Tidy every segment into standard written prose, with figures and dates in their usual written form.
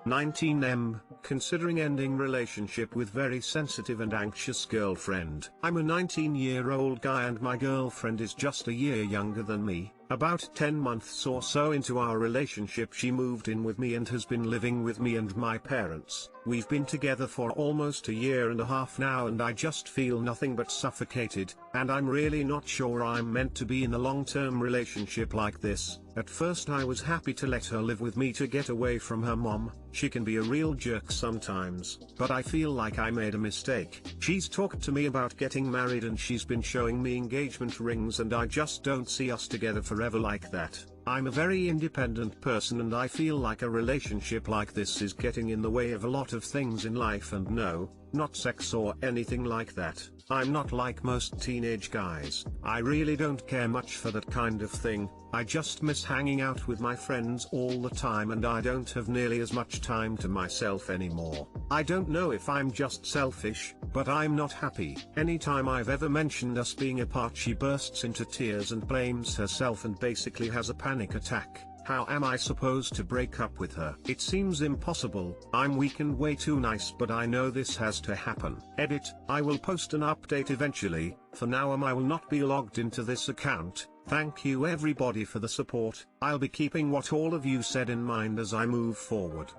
19M, considering ending relationship with very sensitive and anxious girlfriend. I'm a 19-year-old guy and my girlfriend is just a year younger than me. About 10 months or so into our relationship she moved in with me and has been living with me and my parents. We've been together for almost a year and a half now and I just feel nothing but suffocated, and I'm really not sure I'm meant to be in a long-term relationship like this. At first I was happy to let her live with me to get away from her mom. She can be a real jerk sometimes, but I feel like I made a mistake. She's talked to me about getting married and she's been showing me engagement rings and I just don't see us together forever like that. I'm a very independent person and I feel like a relationship like this is getting in the way of a lot of things in life, and no, not sex or anything like that. I'm not like most teenage guys. I really don't care much for that kind of thing. I just miss hanging out with my friends all the time and I don't have nearly as much time to myself anymore. I don't know if I'm just selfish, but I'm not happy. Anytime I've ever mentioned us being apart she bursts into tears and blames herself and basically has a panic attack. How am I supposed to break up with her? It seems impossible. I'm weak and way too nice, but I know this has to happen. Edit, I will post an update eventually. For now I will not be logged into this account. Thank you everybody for the support. I'll be keeping what all of you said in mind as I move forward.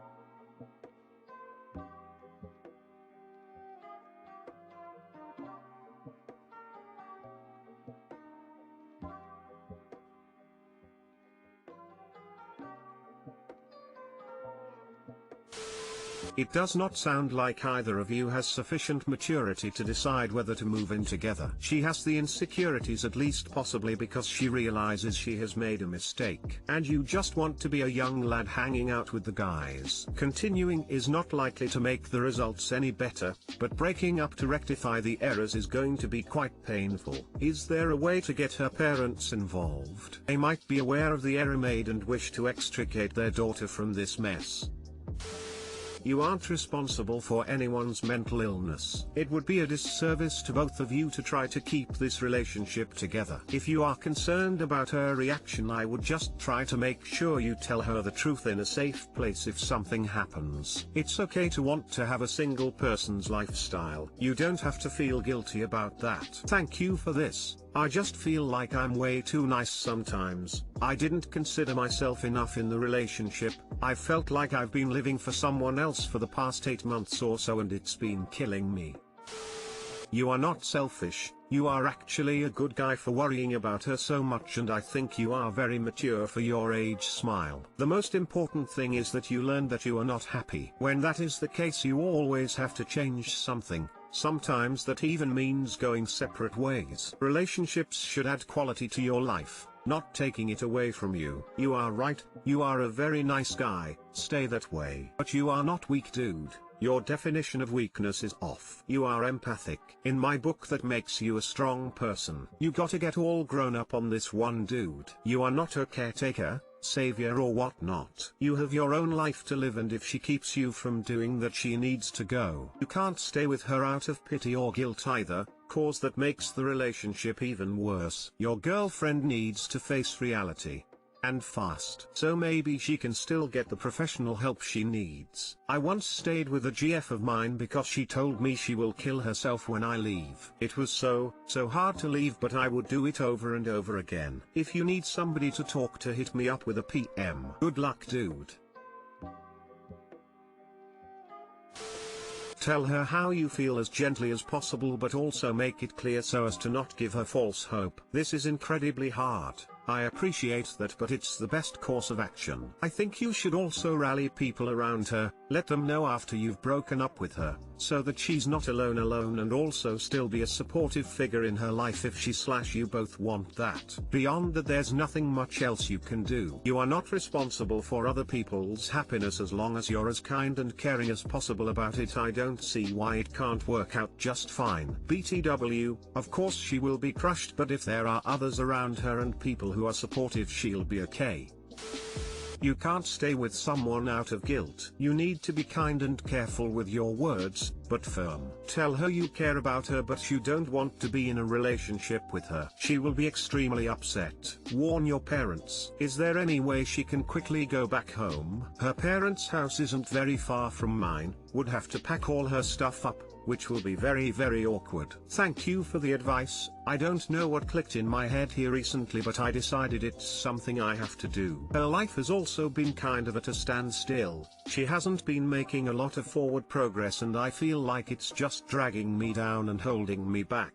It does not sound like either of you has sufficient maturity to decide whether to move in together. She has the insecurities, at least possibly because she realizes she has made a mistake. And you just want to be a young lad hanging out with the guys. Continuing is not likely to make the results any better, but breaking up to rectify the errors is going to be quite painful. Is there a way to get her parents involved? They might be aware of the error made and wish to extricate their daughter from this mess. You aren't responsible for anyone's mental illness. It would be a disservice to both of you to try to keep this relationship together. If you are concerned about her reaction, I would just try to make sure you tell her the truth in a safe place if something happens. It's okay to want to have a single person's lifestyle. You don't have to feel guilty about that. Thank you for this. I just feel like I'm way too nice sometimes. I didn't consider myself enough in the relationship. I felt like I've been living for someone else for the past 8 months or so and it's been killing me. You are not selfish, you are actually a good guy for worrying about her so much, and I think you are very mature for your age. Smile. The most important thing is that you learn that you are not happy. When that is the case, you always have to change something. Sometimes that even means going separate ways. Relationships should add quality to your life, not taking it away from you. You are right, you are a very nice guy, stay that way. But you are not weak, dude. Your definition of weakness is off. You are empathic. In my book, that makes you a strong person. You gotta get all grown up on this one, dude. You are not her caretaker, savior or whatnot. You have your own life to live, and if she keeps you from doing that, she needs to go. You can't stay with her out of pity or guilt either, cause that makes the relationship even worse. Your girlfriend needs to face reality. And fast. So maybe she can still get the professional help she needs. I once stayed with a GF of mine because she told me she will kill herself when I leave. It was so hard to leave, but I would do it over and over again. If you need somebody to talk to, hit me up with a PM. Good luck, dude. Tell her how you feel as gently as possible, but also make it clear so as to not give her false hope. This is incredibly hard. I appreciate that, but it's the best course of action. I think you should also rally people around her, let them know after you've broken up with her, so that she's not alone, and also still be a supportive figure in her life if she/you both want that. Beyond that, there's nothing much else you can do. You are not responsible for other people's happiness as long as you're as kind and caring as possible about it. I don't see why it can't work out just fine. BTW, of course she will be crushed, but if there are others around her and people who are supportive, she'll be okay. You can't stay with someone out of guilt. You need to be kind and careful with your words, but firm. Tell her you care about her but you don't want to be in a relationship with her. She will be extremely upset. Warn your parents. Is there any way she can quickly go back home? Her parents' house isn't very far from mine, would have to pack all her stuff up, which will be very awkward. Thank you for the advice. I don't know what clicked in my head here recently, but I decided it's something I have to do. Her life has also been kind of at a standstill. She hasn't been making a lot of forward progress and I feel like it's just dragging me down and holding me back.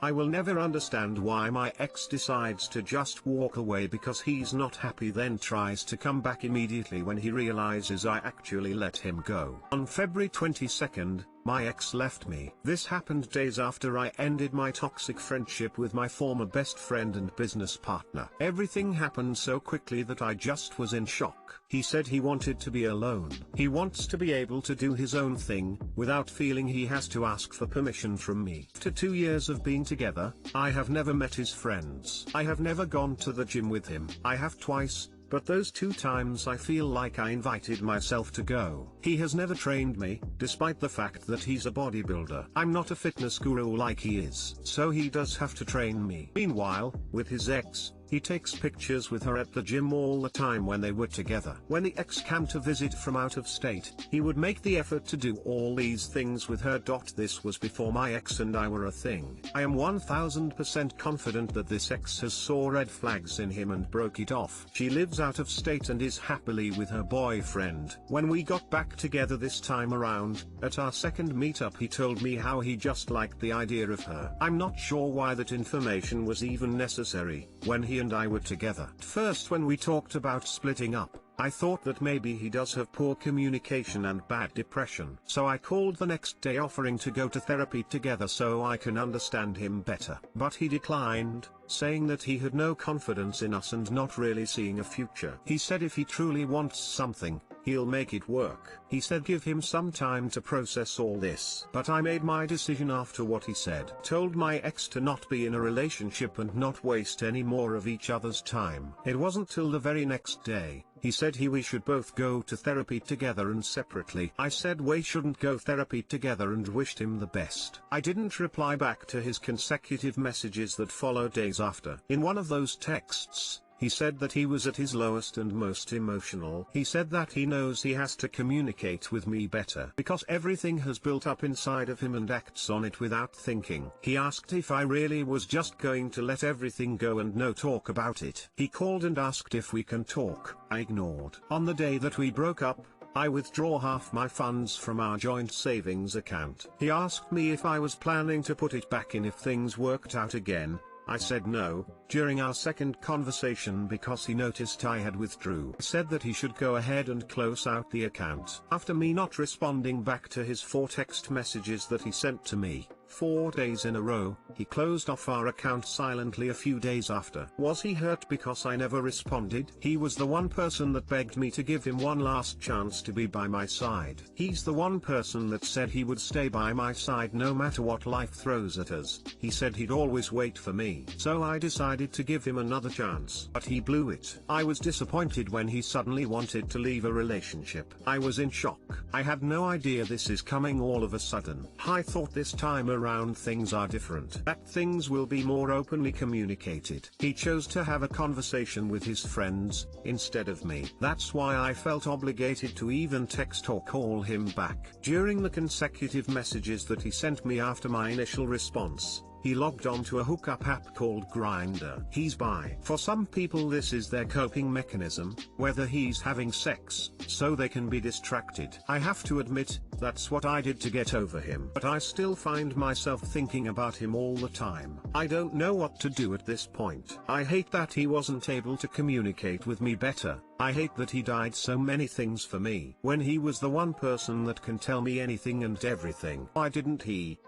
I will never understand why my ex decides to just walk away because he's not happy, then tries to come back immediately when he realizes I actually let him go. On February 22nd, my ex left me. This happened days after I ended my toxic friendship with my former best friend and business partner. Everything happened so quickly that I just was in shock. He said he wanted to be alone. He wants to be able to do his own thing, without feeling he has to ask for permission from me. After 2 years of being together, I have never met his friends. I have never gone to the gym with him. I have twice, but those 2 times I feel like I invited myself to go. He has never trained me, despite the fact that he's a bodybuilder. I'm not a fitness guru like he is, so he does have to train me. Meanwhile, with his ex, he takes pictures with her at the gym all the time when they were together. When the ex came to visit from out of state, he would make the effort to do all these things with her. This was before my ex and I were a thing. I am 1000% confident that this ex has saw red flags in him and broke it off. She lives out of state and is happily with her boyfriend. When we got back together this time around, at our second meetup, he told me how he just liked the idea of her. I'm not sure why that information was even necessary, when he and I were together. At first, when we talked about splitting up, I thought that maybe he does have poor communication and bad depression. So I called the next day offering to go to therapy together so I can understand him better. But he declined, saying that he had no confidence in us and not really seeing a future. He said if he truly wants something, he'll make it work. He said give him some time to process all this. But I made my decision after what he said. Told my ex to not be in a relationship and not waste any more of each other's time. It wasn't till the very next day, he said we should both go to therapy together and separately. I said we shouldn't go therapy together and wished him the best. I didn't reply back to his consecutive messages that followed days after. In one of those texts, he said that he was at his lowest and most emotional. He said that he knows he has to communicate with me better because everything has built up inside of him and acts on it without thinking. He asked if I really was just going to let everything go and no talk about it. He called and asked if we can talk. I ignored. On the day that we broke up, I withdraw half my funds from our joint savings account. He asked me if I was planning to put it back in if things worked out again. I said no. During our second conversation, because he noticed I had withdrew, said that he should go ahead and close out the account. After me not responding back to his 4 text messages that he sent to me, 4 days in a row, he closed off our account silently a few days after. Was he hurt because I never responded? He was the one person that begged me to give him one last chance to be by my side. He's the one person that said he would stay by my side no matter what life throws at us. He said he'd always wait for me. So I decided to give him another chance. But he blew it. I was disappointed when he suddenly wanted to leave a relationship. I was in shock. I had no idea this is coming all of a sudden. I thought this time around things are different. That things will be more openly communicated. He chose to have a conversation with his friends, instead of me. That's why I felt obligated to even text or call him back. During the consecutive messages that he sent me after my initial response, he logged on to a hookup app called Grindr. He's bi. For some people this is their coping mechanism, whether he's having sex, so they can be distracted. I have to admit, that's what I did to get over him. But I still find myself thinking about him all the time. I don't know what to do at this point. I hate that he wasn't able to communicate with me better. I hate that he died so many things for me, when he was the one person that can tell me anything and everything. Why didn't he?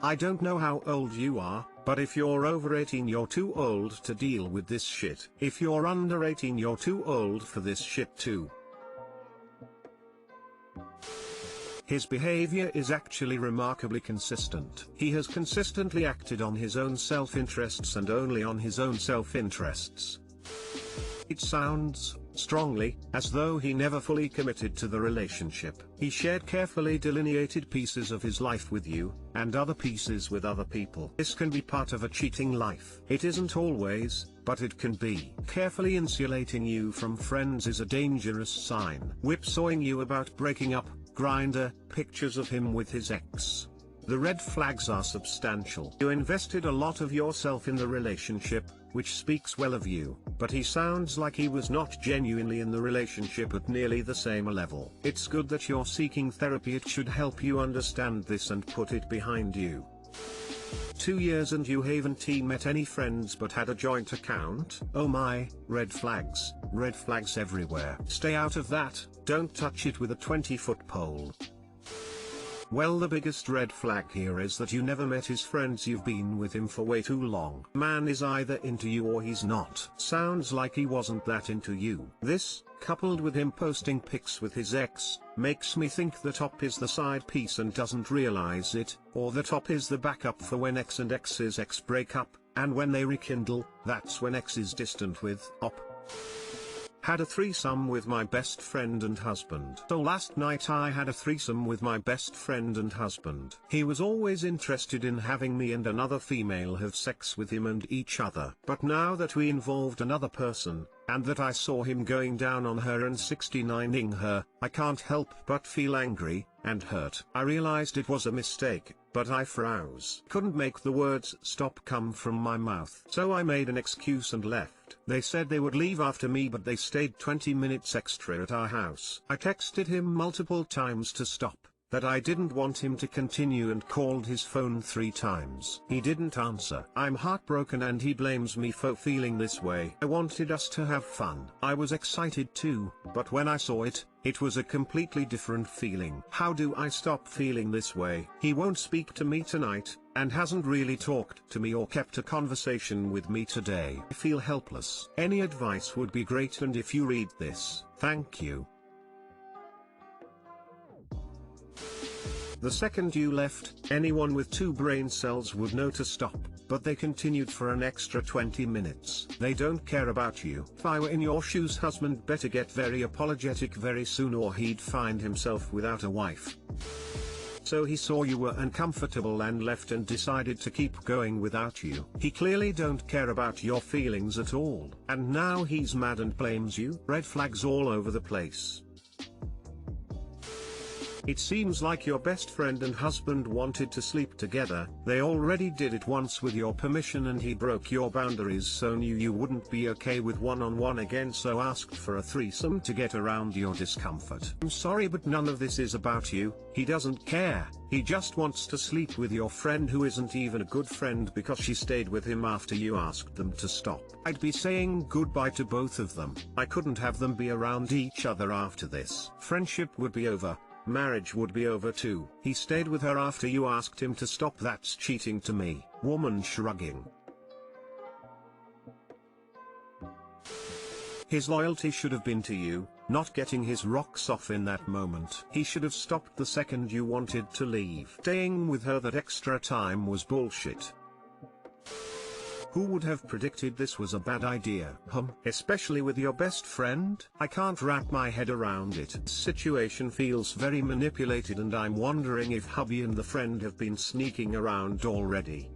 I don't know how old you are, but if you're over 18 you're too old to deal with this shit. If you're under 18 you're too old for this shit too. His behavior is actually remarkably consistent. He has consistently acted on his own self-interests and only on his own self-interests. It sounds strongly, as though he never fully committed to the relationship. He shared carefully delineated pieces of his life with you, and other pieces with other people. This can be part of a cheating life. It isn't always, but it can be. Carefully insulating you from friends is a dangerous sign. Whipsawing you about breaking up, Grindr, pictures of him with his ex. The red flags are substantial. You invested a lot of yourself in the relationship, which speaks well of you, but he sounds like he was not genuinely in the relationship at nearly the same level. It's good that you're seeking therapy. It should help you understand this and put it behind you. 2 years and you haven't met any friends but had a joint account? Oh my, red flags everywhere. Stay out of that, don't touch it with a 20-foot pole. Well, the biggest red flag here is that you never met his friends. You've been with him for way too long. Man is either into you or he's not. Sounds like he wasn't that into you. This, coupled with him posting pics with his ex, makes me think the top is the side piece and doesn't realize it, or the top is the backup for when ex and ex's ex break up, and when they rekindle, that's when ex is distant with op. Had a threesome with my best friend and husband. So last night I had a threesome with my best friend and husband. He was always interested in having me and another female have sex with him and each other. But now that we involved another person, and that I saw him going down on her and 69ing her, I can't help but feel angry and hurt. I realized it was a mistake, but I froze. Couldn't make the words stop come from my mouth. So I made an excuse and left. They said they would leave after me, but they stayed 20 minutes extra at our house. I texted him multiple times to stop, that I didn't want him to continue, and called his phone 3 times. He didn't answer. I'm heartbroken and he blames me for feeling this way. I wanted us to have fun. I was excited too, but when I saw it, it was a completely different feeling. How do I stop feeling this way? He won't speak to me tonight, and hasn't really talked to me or kept a conversation with me today. I feel helpless. Any advice would be great, and if you read this, thank you. The second you left, anyone with 2 brain cells would know to stop, but they continued for an extra 20 minutes. They don't care about you. If I were in your shoes, husband better get very apologetic very soon, or he'd find himself without a wife. So he saw you were uncomfortable and left and decided to keep going without you. He clearly don't care about your feelings at all. And now he's mad and blames you. Red flags all over the place. It seems like your best friend and husband wanted to sleep together. They already did it once with your permission, and he broke your boundaries, so knew you wouldn't be okay with one-on-one again, so asked for a threesome to get around your discomfort. I'm sorry, but none of this is about you. He doesn't care. He just wants to sleep with your friend who isn't even a good friend because she stayed with him after you asked them to stop. I'd be saying goodbye to both of them. I couldn't have them be around each other after this. Friendship would be over. Marriage would be over too. He stayed with her after you asked him to stop. That's cheating to me. Woman shrugging. His loyalty should have been to you, not getting his rocks off in that moment. He should have stopped the second you wanted to leave. Staying with her that extra time was bullshit. Who would have predicted this was a bad idea? Especially with your best friend? I can't wrap my head around it. This situation feels very manipulated, and I'm wondering if hubby and the friend have been sneaking around already.